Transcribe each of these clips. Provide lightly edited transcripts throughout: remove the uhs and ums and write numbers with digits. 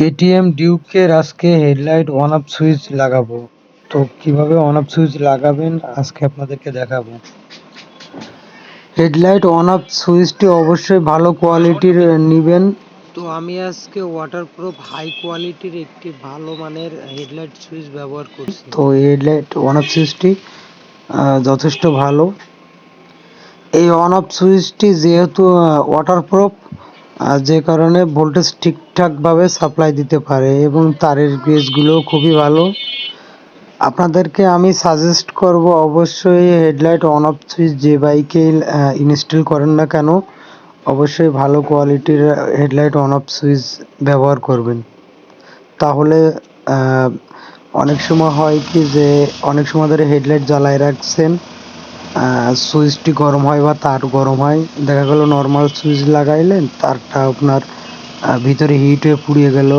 KTM ডিউকের আজকে headlight on off switch লাগাবো। তো কিভাবে অন অফ সুইচ লাগাবেন আজকে আপনাদেরকে দেখাবো। হেডলাইট অন অফ সুইচটি অবশ্যই ভালো কোয়ালিটির নেবেন। তো আমি আজকে ওয়াটারপ্রুফ হাই কোয়ালিটির একটি ভালো মানের হেডলাইট সুইচ ব্যবহার করছি। তো হেডলাইট অন অফ সুইচটি যথেষ্ট ভালো। এই অন অফ সুইচটি যেহেতু ওয়াটারপ্রুফ, যে কারণে ভোল্টেজ ঠিকঠাকভাবে সাপ্লাই দিতে পারে এবং তারের গেজগুলো খুবই ভালো। আপনাদেরকে আমি সাজেস্ট করব অবশ্যই হেডলাইট অন অফ সুইচ যে বাইকে ইনস্টল করেন না কেন অবশ্যই ভালো কোয়ালিটির হেডলাইট অন অফ সুইচ ব্যবহার করবেন। তাহলে অনেক সময় হয় কি যে অনেক সময় ধরে হেডলাইট জ্বালায় রাখছেন, সুইচটি গরম হয় বা তার গরম হয়, দেখা গেল নর্মাল সুইচ লাগাইলেন তারটা আপনার ভিতরে হিট হয়ে পুড়িয়ে গেল,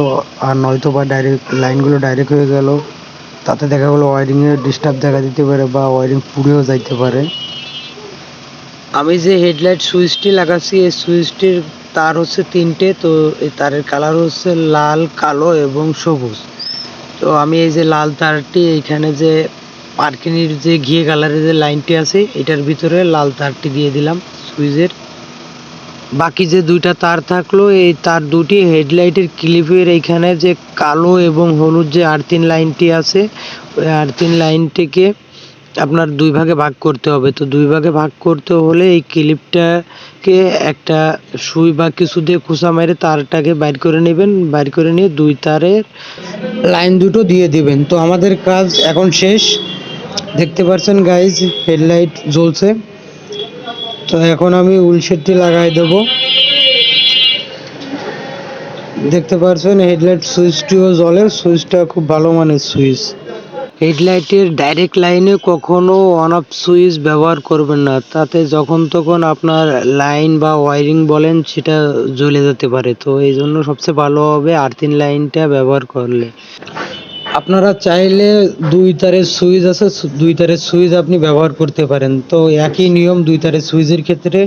আর নয়তো বা ডাইরেক্ট লাইনগুলো ডাইরেক্ট হয়ে গেল, তাতে দেখা গেলো ওয়ারিংয়ের ডিস্টার্ব দেখা দিতে পারে বা ওয়ারিং পুড়েও যাইতে পারে। আমি যে হেডলাইট সুইচটি লাগাচ্ছি এই সুইচটির তার হচ্ছে তিনটে। তো এই তারের কালার হচ্ছে লাল, কালো এবং সবুজ। তো আমি এই যে লাল তারটি এইখানে যে পার্কিনির যে ঘিয়ে কালারের যে লাইনটি আছে এটার ভিতরে লাল তারটি দিয়ে দিলাম সুইচের। বাকি যে দুইটা তার থাকলো এই তার দুটি হেডলাইটের ক্লিপের এইখানে যে কালো এবং হলুদ যে আর্থিং লাইনটি আছে ওই আর্থিং লাইনটিকে আপনার দুই ভাগে ভাগ করতে হবে। তো দুই ভাগে ভাগ করতে হলে এই ক্লিপটাকে একটা সুই বা কিছু দিয়ে খোঁচা মেরে তারটাকে বাইর করে নেবেন, বাইর করে নিয়ে দুই তারের লাইন দুটো দিয়ে দিবেন। তো আমাদের কাজ এখন শেষ, দেখতে পাচ্ছেন গাইজ হেডলাইট জ্বলছে। তো এখন আমি উইলশেডটি লাগাই দেবো। দেখতে পাচ্ছেন হেডলাইট সুইচটিও জ্বলে, সুইচটা খুব ভালো মানের সুইচ। হেডলাইটের ডাইরেক্ট লাইনে কখনো অন অফ সুইচ ব্যবহার করবেন না, তাতে যখন তখন আপনার লাইন বা ওয়ারিং বলেন সেটা জ্বলে যেতে পারে। তো এই জন্য সবচেয়ে ভালো হবে আর্থিং লাইনটা ব্যবহার করলে। আপনারা চাইলে দুই তারের সুইচ আছে, দুই তারের সুইচ আপনি ব্যবহার করতে পারেন। তো একই নিয়ম, দুই তারের সুইচের ক্ষেত্রে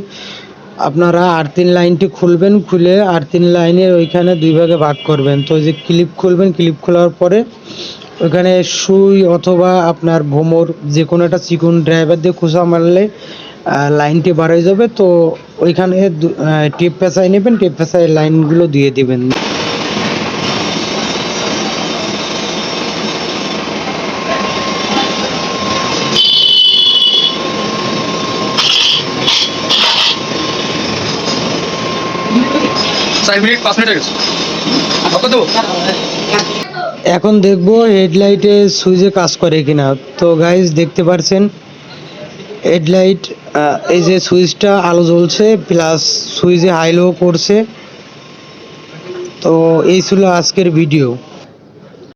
আপনারা আর্থিং লাইনটি খুলবেন, খুলে আর্থিং লাইনের ওইখানে দুই ভাগে ভাগ করবেন। তো যে ক্লিপ খুলবেন, ক্লিপ খোলার পরে ওইখানে সুই অথবা আপনার ভোমর যে কোনো একটা চিকন ড্রাইভার দিয়ে খোঁচা মারলে লাইনটি বার হয়ে যাবে। তো ওইখানে টেপ পেঁচাই নেবেন, টেপ পেঁচাই লাইনগুলো দিয়ে দিবেন। এখন দেখবো হেডলাইটে সুইচে কাজ করে কিনা। তো গাইজ দেখতে পাচ্ছেন হেডলাইট এই যে সুইচটা আলো জ্বলছে প্লাস সুইচে হাই লো করছে। তো এই ছিল আজকের ভিডিও।